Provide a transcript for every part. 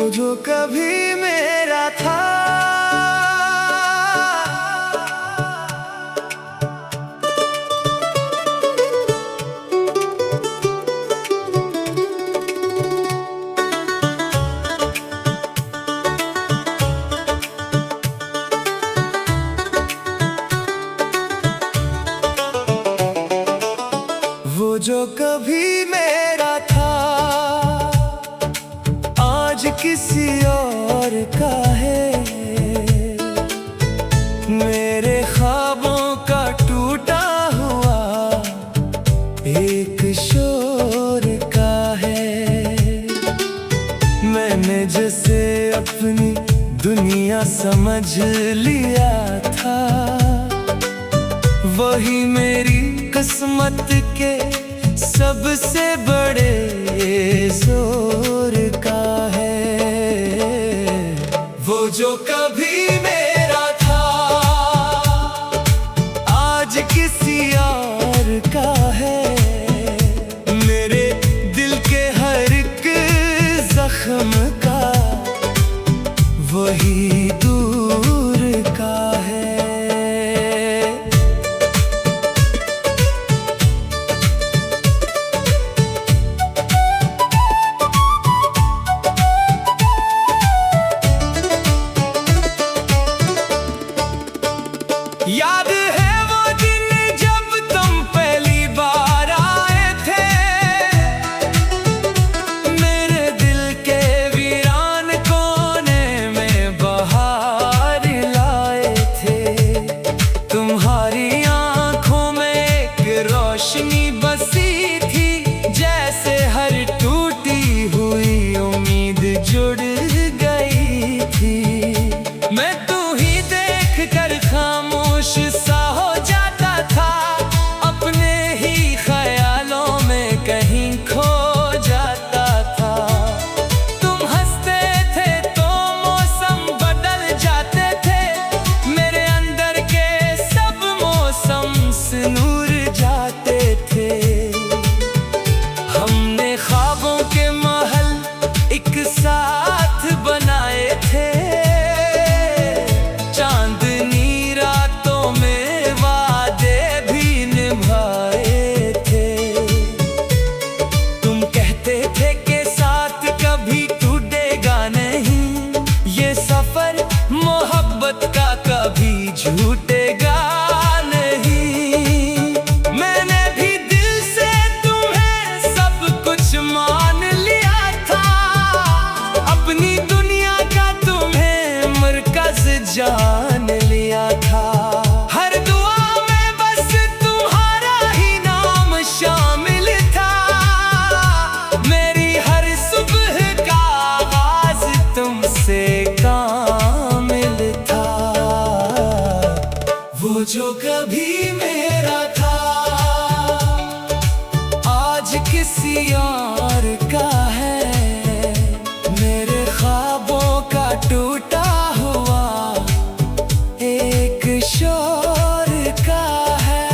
जो कभी मेरा था, वो जो कभी मेरा था आज किसी और का है। मेरे ख्वाबों का टूटा हुआ एक शोर का है। मैंने जैसे अपनी दुनिया समझ लिया था, वही मेरी किस्मत के सबसे बड़े जोर का है। वो जो कभी मेरा था आज किसी और का है। मेरे दिल के हर एक जख्म का वही दूर का है। याद है वो दिन जब तुम पहली बार आए थे, मेरे दिल के वीरान कोने में बहार लाए थे। तुम्हारी आंखों में एक रोशनी बसी थी, जैसे हर टूटी हुई उम्मीद जुड़ गई थी। मैं तू ही देख कर खामोश सा हो जाता था, अपने ही ख्यालों में कहीं खो जाता था। तुम हंसते थे तो मौसम बदल जाते थे, मेरे अंदर के सब मौसम से नूर जाते थे। हमने ख्वाबों के महल एक साथ बनाए थे, का कभी झूठेगा नहीं। मैंने भी दिल से तुम्हें सब कुछ मान लिया था, अपनी दुनिया का तुम्हें मरकज जान लिया था। हर दुआ में बस तुम्हारा ही नाम शामिल था, मेरी हर सुबह का आगाज तुमसे वो जो कभी मेरा था आज किसी और का है। मेरे ख्वाबों का टूटा हुआ एक शोर का है।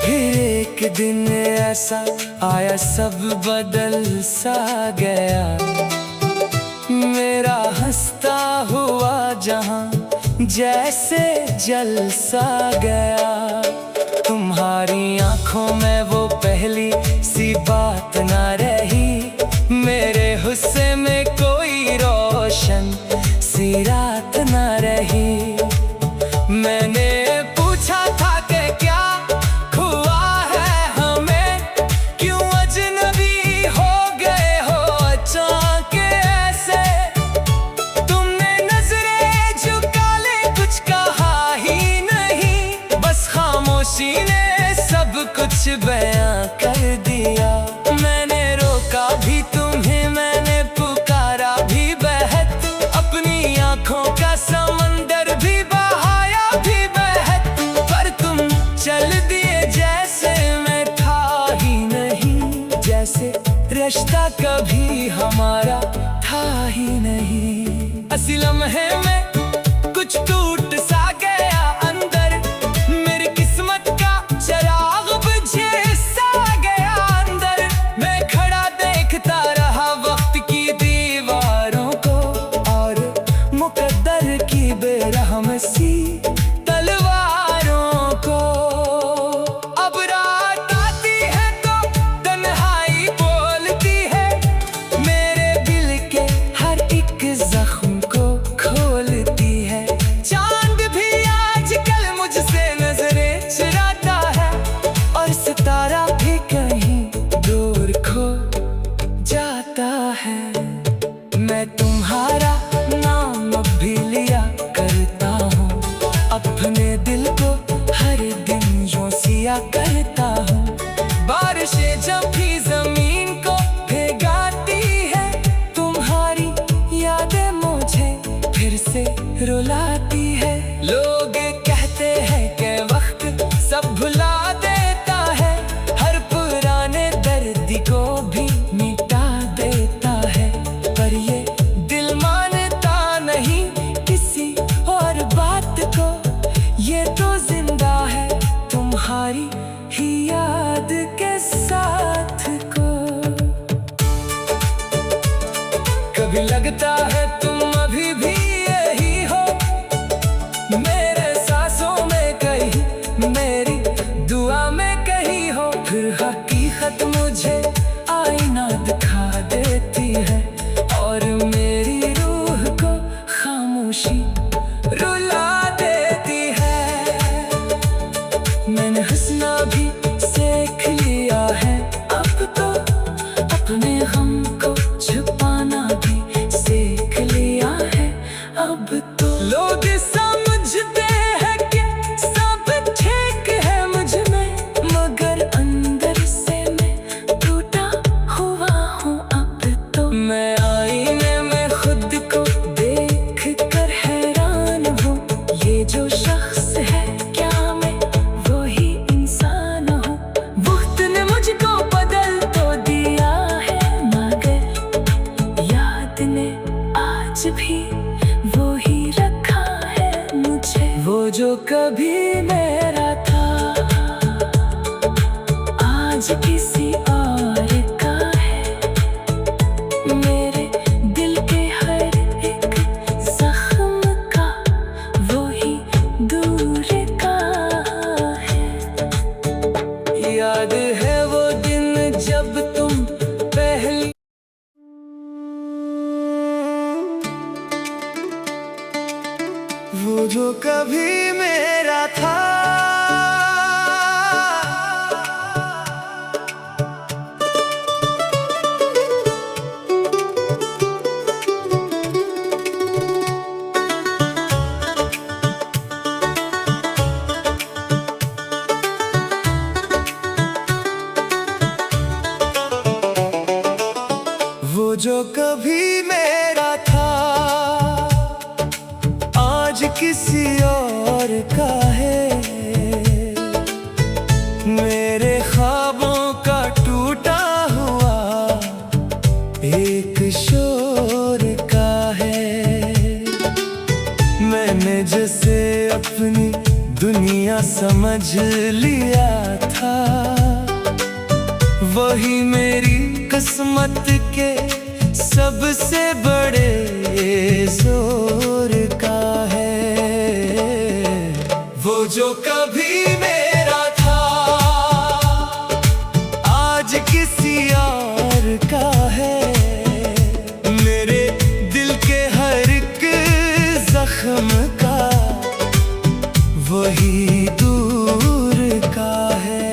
एक दिन ऐसा आया सब बदल सा गया, मेरा हंसता हुआ जहां जैसे जल सा गया। तुम्हारी आंखों में वो पहली सी बात ना रही, मेरे हुस्से में कोई रोशन सी रात ना रही। मैंने पूछा था कि क्या ने सब कुछ बयां कर दिया। मैंने रोका भी तुम्हें, मैंने पुकारा भी बहत, अपनी आंखों का समंदर भी बहाया भी बहत। पर तुम चल दिए जैसे मैं था ही नहीं, जैसे रिश्ता कभी हमारा था ही नहीं। असी लम्हे में कुछ कुछ टूट सा गया अंदर, मेरी किस्मत का चिराग बुझे सा गया अंदर। मैं खड़ा देखता रहा वक्त की दीवारों को और मुकद्दर की बेरहम सी तलवारों को। अब रात आती है तो तन्हाई बोलती है, मेरे दिल के हर एक जख्म को खोलती है। चांद भी आजकल मुझसे नजरें चुराता है और सितारा भी कहीं दूर खो जाता है। मैं तुम्हारा नाम अब भी लिया करता हूँ, अपने दिल को हर दिन यूं सिया करता हूँ। बारिशें जब भी जमीन को भिगाती है, तुम्हारी यादें मुझे फिर से रुलाती है। लोग कहते हैं कि वक्त सब भुला देता है, हर पुराने दर्द को भी मिटा देता है, पर ये दिल मानता नहीं किसी और बात को। ये तो जिंदा है तुम्हारी ही याद के साथ को। कभी लगता है तुम अभी भी यही हो, मेरे सांसों में कहीं, मेरी दुआ में कहीं हो। फिर हकीकत मुझे आईना दिखा देती है और मेरी रूह को खामोशी रुला देती है। मैंने हंसना भी सीख लिया है अब तो, अपने गम को छुपाना भी सीख लिया है अब तो। लोग समझते हैं कि सब ठीक है मुझ में, मगर अंदर से मैं टूटा हुआ हूँ अब तो। मैं आईने में खुद को देख कर हैरान हूँ, ये जो शख्स है क्या मैं वही इंसान हूँ। वक्त ने मुझको बदल तो दिया है मगर याद ने आज भी वो ही रखा है मुझे। वो जो कभी मेरा था आज किसी और का है, मेरे दिल के हर एक जख्म का वो ही दूर का है। याद है वो दिन जब तुम पहली वो जो कभी मेरा था वो जो कभी मेरा था आज किसी और का है, मेरे ख्वाबों का टूटा हुआ एक शोर का है। मैंने जैसे अपनी दुनिया समझ लिया था, वही मेरी किस्मत के सबसे बड़े जोर का है। वो जो कभी मेरा था आज किसी और का है, मेरे दिल के हर एक जख्म का वही दूर का है।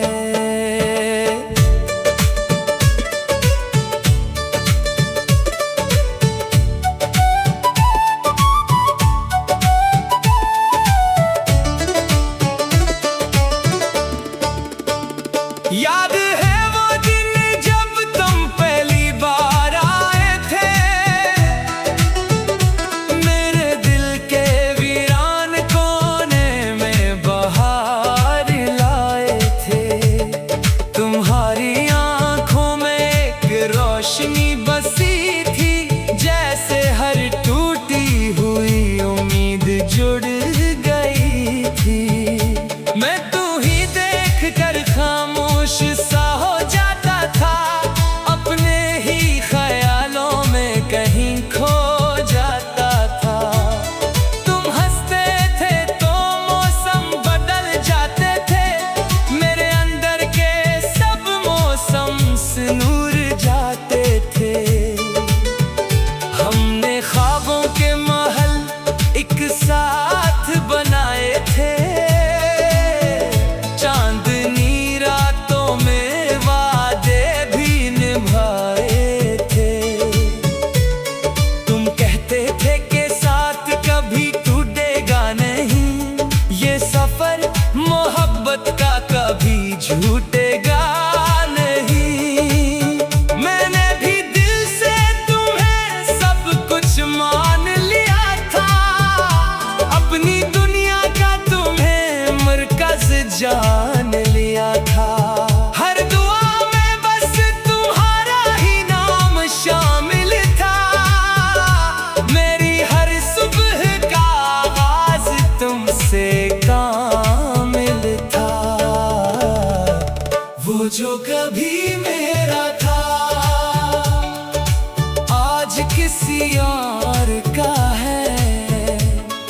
किसी और का है।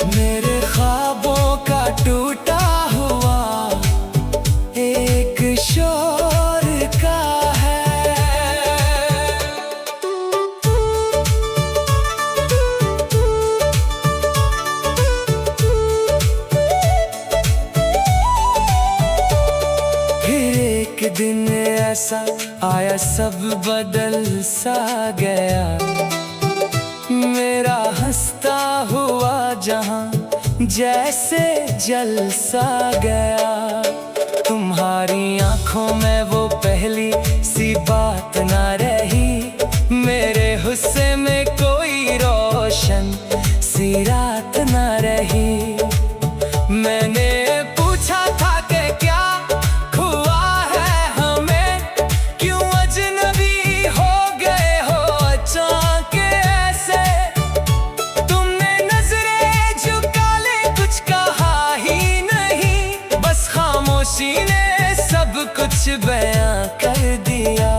मेरे ख्वाबों का टूटा हुआ एक शोर का है। फिर एक दिन ऐसा आया, सब बदल सा गया। मेरा हंसता हुआ जहां जैसे जल सा गया। तुम्हारी आंखों में वो पहली सी बात ना रही। मेरे हुस्से में कोई रोशन सी रात ना रही। मैंने पूछा था कि क्या हुआ है हमें, क्यों अजनबी हो गए हो अचानक ऐसे। तुमने नजरें झुका ले, कुछ कहा ही नहीं, बस खामोशी ने सब कुछ बयां कर दिया।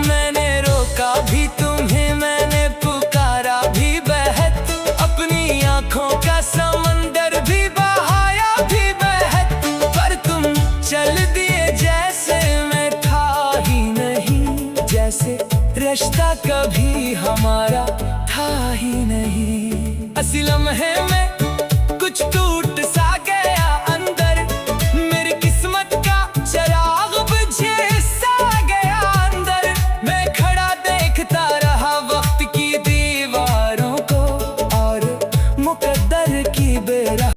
मैंने रोका भी तुम्हें, मैंने पुकारा भी बहत, अपनी आंखों का समंदर भी बहाया भी बहत। पर तुम चल दिए जैसे मैं था ही नहीं, जैसे रिश्ता कभी हमारा था ही नहीं। असी लम्हे में